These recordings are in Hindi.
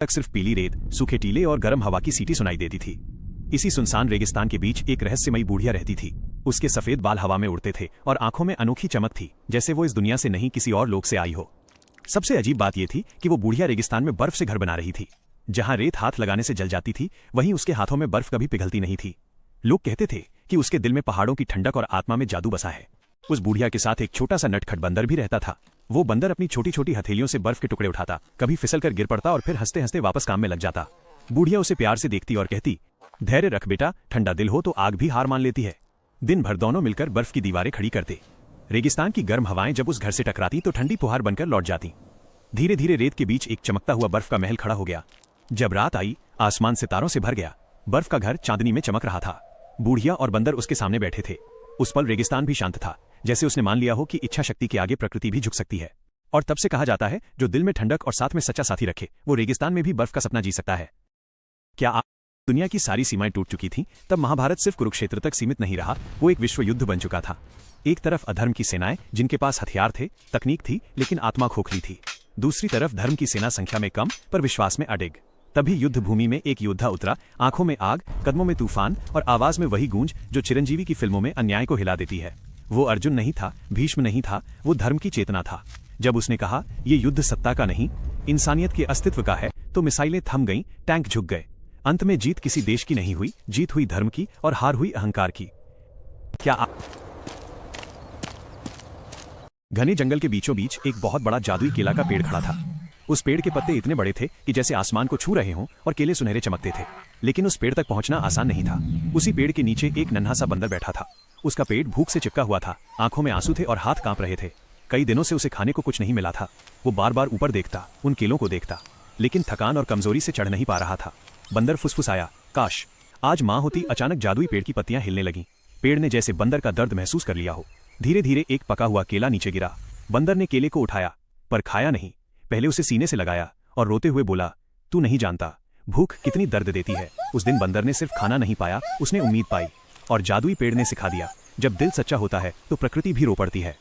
तक सिर्फ पीली रेत, सूखे टीले और गर्म हवा की सीटी सुनाई देती थी। इसी सुनसान रेगिस्तान के बीच एक रहस्यमयी बूढ़िया रहती थी। उसके सफेद बाल हवा में उड़ते थे और आंखों में अनोखी चमक थी, जैसे वो इस दुनिया से नहीं किसी और लोक से आई हो। सबसे अजीब बात यह थी कि वो बूढ़िया रेगिस्तान में बर्फ से घर बना रही थी। जहां रेत हाथ लगाने से जल जाती थी, वहीं उसके हाथों में बर्फ कभी पिघलती नहीं थी। लोग कहते थे कि उसके दिल में पहाड़ों की ठंडक और आत्मा में जादू बसा है। उस बूढ़िया के साथ एक छोटा सा नटखट बंदर भी रहता था। वो बंदर अपनी छोटी छोटी हथेलियों से बर्फ के टुकड़े उठाता, कभी फिसल कर गिर पड़ता और फिर हंसते हंसते वापस काम में लग जाता। बूढ़िया उसे प्यार से देखती और कहती, धैर्य रख बेटा, ठंडा दिल हो तो आग भी हार मान लेती है। दिन भर दोनों मिलकर बर्फ की दीवारें खड़ी करते। रेगिस्तान की गर्म हवाएं जब उस घर से टकराती तो ठंडी फुहार बनकर लौट जाती। धीरे धीरे रेत के बीच एक चमकता हुआ बर्फ का महल खड़ा हो गया। जब रात आई, आसमान सितारों से भर गया। बर्फ का घर चांदनी में चमक रहा था। बूढ़िया और बंदर उसके सामने बैठे थे। उस पल रेगिस्तान भी शांत था, जैसे उसने मान लिया हो कि इच्छा शक्ति के आगे प्रकृति भी झुक सकती है। और तब से कहा जाता है, जो दिल में ठंडक और साथ में सच्चा साथी रखे, वो रेगिस्तान में भी बर्फ का सपना जी सकता है। क्या आप दुनिया की सारी सीमाएं टूट चुकी थीं, तब महाभारत सिर्फ कुरुक्षेत्र तक सीमित नहीं रहा, वो एक विश्व युद्ध बन चुका था। एक तरफ अधर्म की सेनाएं, जिनके पास हथियार थे, तकनीक थी, लेकिन आत्मा खोखली थी। दूसरी तरफ धर्म की सेना संख्या में कम पर विश्वास में अडिग। तभी युद्ध भूमि में एक योद्धा उतरा, आंखों में आग, कदमों में तूफान और आवाज में वही गूंज जो चिरंजीवी की फिल्मों में अन्याय को हिला देती है। वो अर्जुन नहीं था, भीष्म नहीं था, वो धर्म की चेतना था। जब उसने कहा, ये युद्ध सत्ता का नहीं, इंसानियत के अस्तित्व का है, तो मिसाइलें थम गईं, टैंक झुक गए। अंत में जीत किसी देश की नहीं हुई, जीत हुई धर्म की और हार हुई अहंकार की। क्या आप घने जंगल के बीचों बीच एक बहुत बड़ा जादुई केला का पेड़ खड़ा था। उस पेड़ के पत्ते इतने बड़े थे कि जैसे आसमान को छू रहे हों और केले सुनहरे चमकते थे। लेकिन उस पेड़ तक पहुंचना आसान नहीं था। उसी पेड़ के नीचे एक नन्हा सा बंदर बैठा था। उसका पेट भूख से चिपका हुआ था, आंखों में आंसू थे और हाथ कांप रहे थे। कई दिनों से उसे खाने को कुछ नहीं मिला था। वो बार बार ऊपर देखता, उन केलों को देखता, लेकिन थकान और कमजोरी से चढ़ नहीं पा रहा था। बंदर फुसफुसाया, काश आज माँ होती। अचानक जादुई पेड़ की पत्तियां हिलने लगीं। पेड़ ने जैसे बंदर का दर्द महसूस कर लिया हो। धीरे धीरे एक पका हुआ केला नीचे गिरा। बंदर ने केले को उठाया, पर खाया नहीं। पहले उसे सीने से लगाया और रोते हुए बोला, तू नहीं जानता भूख कितनी दर्द देती है। उस दिन बंदर ने सिर्फ खाना नहीं पाया, उसने उम्मीद पाई। और जादुई पेड़ ने सिखा दिया, जब दिल सच्चा होता है तो प्रकृति भी रो पड़ती है।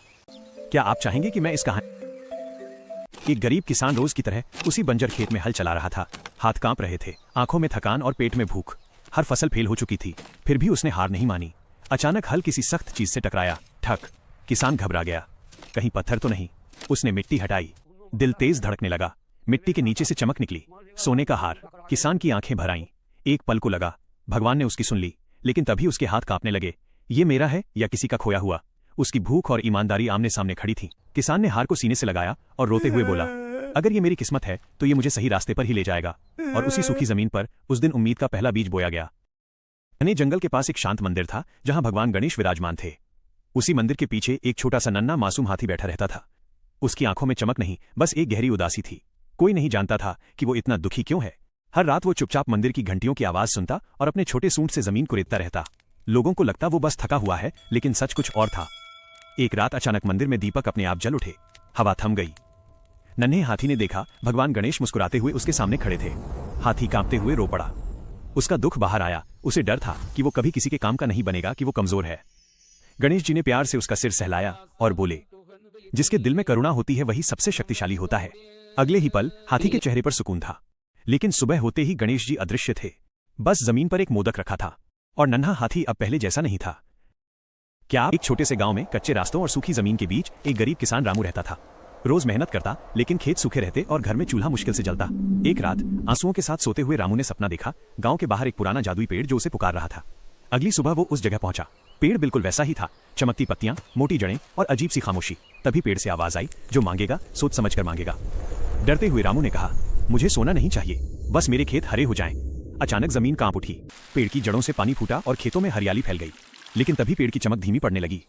क्या आप चाहेंगे कि मैं इस कहानी। एक गरीब किसान रोज की तरह उसी बंजर खेत में हल चला रहा था। हाथ कांप रहे थे, आंखों में थकान और पेट में भूख। हर फसल फेल हो चुकी थी, फिर भी उसने हार नहीं मानी। अचानक हल किसी सख्त चीज से टकराया, ठक। किसान घबरा गया, कहीं पत्थर तो नहीं। उसने मिट्टी हटाई, दिल तेज धड़कने लगा। मिट्टी के नीचे से चमक निकली, सोने का हार। किसान की आंखें भर आईं। एक पल को लगा भगवान ने उसकी सुन ली, लेकिन तभी उसके हाथ कांपने लगे। ये मेरा है या किसी का खोया हुआ। उसकी भूख और ईमानदारी आमने सामने खड़ी थी। किसान ने हार को सीने से लगाया और रोते हुए बोला, अगर ये मेरी किस्मत है तो ये मुझे सही रास्ते पर ही ले जाएगा। और उसी सूखी जमीन पर उस दिन उम्मीद का पहला बीज बोया गया। घने जंगल के पास एक शांत मंदिर था, जहां भगवान गणेश विराजमान थे। उसी मंदिर के पीछे एक छोटा सा नन्हा मासूम हाथी बैठा रहता था। उसकी आंखों में चमक नहीं, बस एक गहरी उदासी थी। कोई नहीं जानता था कि वो इतना दुखी क्यों है। हर रात वो चुपचाप मंदिर की घंटियों की आवाज सुनता और अपने छोटे सूंड से जमीन को रेतता रहता। लोगों को लगता वो बस थका हुआ है, लेकिन सच कुछ और था। एक रात अचानक मंदिर में दीपक अपने आप जल उठे। हवा थम गई। नन्हे हाथी ने देखा भगवान गणेश मुस्कुराते हुए उसके सामने खड़े थे। हाथी कांपते हुए रो पड़ा। उसका दुख बाहर आया। उसे डर था कि वो कभी किसी के काम का नहीं बनेगा, कि वो कमजोर है। गणेश जी ने प्यार से उसका सिर सहलाया और बोले, जिसके दिल में करुणा होती है वही सबसे शक्तिशाली होता है। अगले ही पल हाथी के चेहरे पर सुकून था। लेकिन सुबह होते ही गणेश जी अदृश्य थे। बस जमीन पर एक मोदक रखा था और नन्हा हाथी अब पहले जैसा नहीं था। क्या एक छोटे से गांव में कच्चे रास्तों और सूखी जमीन के बीच एक गरीब किसान रामू रहता था। रोज मेहनत करता, लेकिन खेत सूखे रहते और घर में चूल्हा मुश्किल से जलता। एक रात आंसुओं के साथ सोते हुए रामू ने सपना देखा, गांव के बाहर एक पुराना जादुई पेड़ जो उसे पुकार रहा था। अगली सुबह वो उस जगह पहुंचा। पेड़ बिल्कुल वैसा ही था, चमकती पत्तियां, मोटी जड़ें और अजीब सी खामोशी। तभी पेड़ से आवाज आई, जो मांगेगा सोच समझ कर मांगेगा। डरते हुए रामू ने कहा, मुझे सोना नहीं चाहिए, बस मेरे खेत हरे हो जाएं। अचानक जमीन कांप उठी। पेड़ की जड़ों से पानी फूटा और खेतों में हरियाली फैल गई। लेकिन तभी पेड़ की चमक धीमी पड़ने लगी।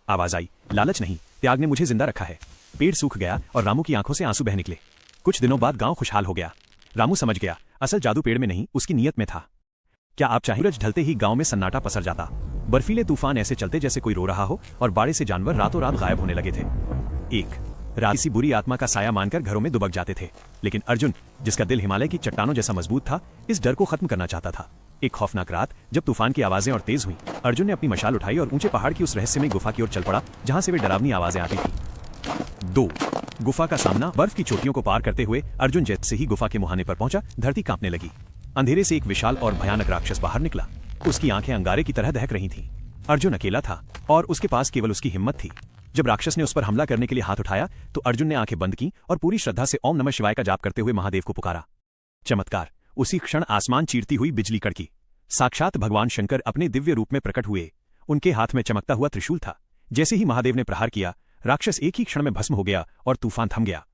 आवाज आई, लालच नहीं, त्याग ने मुझे जिंदा रखा है। पेड़ सूख गया और रामू की आंखों से आंसू बह निकले। कुछ दिनों बाद गांव खुशहाल हो गया। रामू समझ गया, असल जादू पेड़ में नहीं, उसकी नीयत में था। क्या आप चाहें? सूरज ढलते ही गांव में सन्नाटा पसर जाता। बर्फीले तूफान ऐसे चलते जैसे कोई रो रहा हो और बाड़े से जानवर रातों रात गायब होने लगे थे। एक रात किसी बुरी आत्मा का साया मानकर घरों में दुबक जाते थे। लेकिन अर्जुन, जिसका दिल हिमालय की चट्टानों जैसा मजबूत था, इस डर को खत्म करना चाहता था। एक खौफनाक रात, जब तूफान की आवाजें और तेज हुई, अर्जुन ने अपनी मशाल उठाई और ऊंचे पहाड़ की उस रहस्यमयी गुफा की ओर चल पड़ा, जहां से वे डरावनी आवाजें आती थी। 2 गुफा का सामना बर्फ की चोटियों को पार करते हुए अर्जुन जैसे ही गुफा के मुहाने पर पहुंचा, धरती कांपने लगी। अंधेरे से एक विशाल और भयानक राक्षस बाहर निकला। उसकी आंखें अंगारे की तरह दहक रही थीं। अर्जुन अकेला था और उसके पास केवल उसकी हिम्मत थी। जब राक्षस ने उस पर हमला करने के लिए हाथ उठाया तो अर्जुन ने आंखें बंद की और पूरी श्रद्धा से ओम नमः शिवाय का जाप करते हुए महादेव को पुकारा। चमत्कार! उसी क्षण आसमान चीरती हुई बिजली कड़की। साक्षात भगवान शंकर अपने दिव्य रूप में प्रकट हुए। उनके हाथ में चमकता हुआ त्रिशूल था। जैसे ही महादेव ने प्रहार किया, राक्षस एक ही क्षण में भस्म हो गया और तूफान थम गया।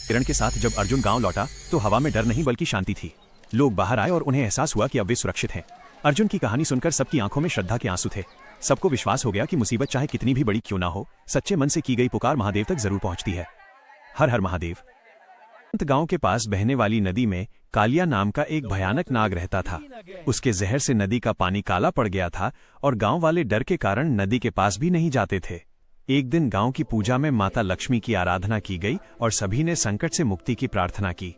किरण के साथ जब अर्जुन गांव लौटा तो हवा में डर नहीं बल्कि शांति थी। लोग बाहर आए और उन्हें एहसास हुआ कि अब वे सुरक्षित हैं। अर्जुन की कहानी सुनकर सबकी आंखों में श्रद्धा के आंसू थे। सबको विश्वास हो गया कि मुसीबत चाहे कितनी भी बड़ी क्यों ना हो, सच्चे मन से की गई पुकार महादेव तक जरूर पहुंचती है। हर हर महादेव। गांव के पास बहने वाली नदी में कालिया नाम का एक भयानक नाग रहता था। उसके जहर से नदी का पानी काला पड़ गया था और गांव वाले डर के कारण नदी के पास भी नहीं जाते थे। एक दिन गांव की पूजा में माता लक्ष्मी की आराधना की गई और सभी ने संकट से मुक्ति की प्रार्थना की।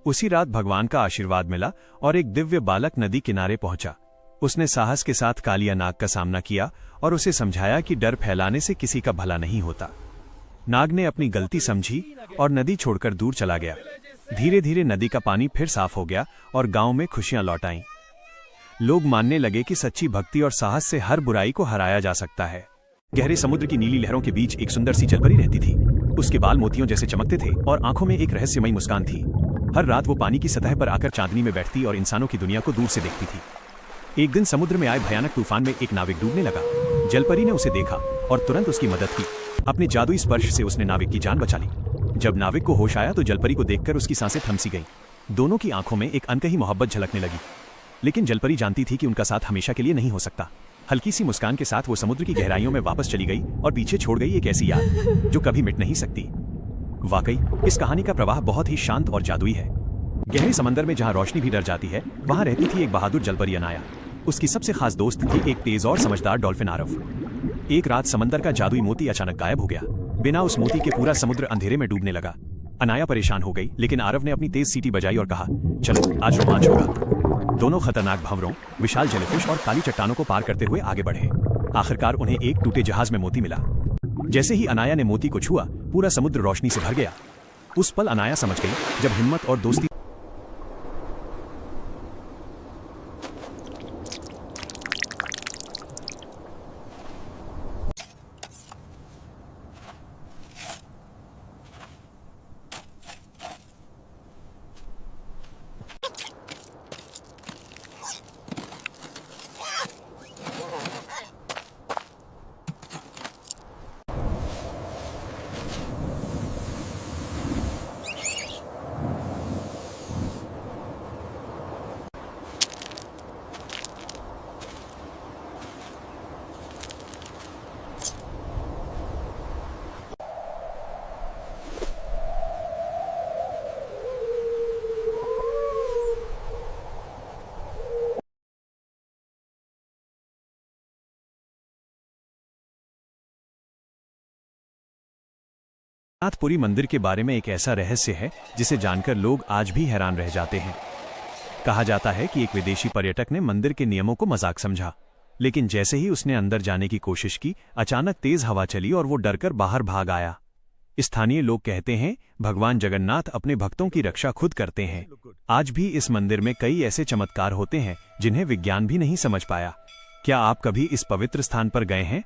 उसी रात भगवान का आशीर्वाद मिला और एक दिव्य बालक नदी किनारे पहुंचा। उसने साहस के साथ कालिया नाग का सामना किया और उसे समझाया कि डर फैलाने से किसी का भला नहीं होता। नाग ने अपनी गलती समझी और नदी छोड़कर दूर चला गया। धीरे धीरे नदी का पानी फिर साफ हो गया और गांव में खुशियां लौट आईं। लोग मानने लगे कि सच्ची भक्ति और साहस से हर बुराई को हराया जा सकता है। गहरे समुद्र की नीली लहरों के बीच एक सुंदर सी जलपरी रहती थी। उसके बाल मोतियों जैसे चमकते थे और आंखों में एक रहस्यमयी मुस्कान थी। हर रात वो पानी की सतह पर आकर चांदनी में बैठती और इंसानों की दुनिया को दूर से देखती थी। एक दिन समुद्र में आए भयानक तूफान में एक नाविक डूबने लगा। जलपरी ने उसे देखा और तुरंत उसकी मदद की। अपने जादुई स्पर्श से उसने नाविक की जान बचा ली। जब नाविक को होश आया तो जलपरी को देखकर उसकी सांसें थम सी गईं। दोनों की आंखों में एक अनकही मोहब्बत झलकने लगी। लेकिन जलपरी जानती थी कि उनका साथ हमेशा के लिए नहीं हो सकता। हल्की सी मुस्कान के साथ वो समुद्र की गहराइयों में वापस चली गई और पीछे छोड़ गई एक ऐसी याद जो कभी मिट नहीं सकती। वाकई इस कहानी का प्रवाह बहुत ही शांत और जादुई है। गहरे समंदर में जहां रोशनी भी डर जाती है, वहां रहती थी एक बहादुर जलपरी अनाया। उसकी सबसे खास दोस्त थी एक तेज और समझदार डॉल्फिन आरव। एक रात समंदर का जादुई मोती अचानक गायब हो गया। बिना उस मोती के पूरा समुद्र अंधेरे में डूबने लगा। अनाया परेशान हो गई, लेकिन आरव ने अपनी तेज सीटी बजाई और कहा, चलो आज रोमांच होगा। दोनों खतरनाक भंवरों, विशाल जेलीफिश और काली चट्टानों को पार करते हुए आगे बढ़े। आखिरकार उन्हें एक टूटे जहाज में मोती मिला। जैसे ही अनाया ने मोती को छुआ, पूरा समुद्र रोशनी से भर गया। उस पल अनाया समझ गई, जब हिम्मत और दोस्ती नाथपुरी मंदिर के बारे में एक ऐसा रहस्य है जिसे जानकर लोग आज भी हैरान रह जाते हैं। कहा जाता है कि एक विदेशी पर्यटक ने मंदिर के नियमों को मजाक समझा, लेकिन जैसे ही उसने अंदर जाने की कोशिश की, अचानक तेज हवा चली और वो डरकर बाहर भाग आया। स्थानीय लोग कहते हैं भगवान जगन्नाथ अपने भक्तों की रक्षा खुद करते हैं। आज भी इस मंदिर में कई ऐसे चमत्कार होते हैं जिन्हें विज्ञान भी नहीं समझ पाया। क्या आप कभी इस पवित्र स्थान पर गए हैं?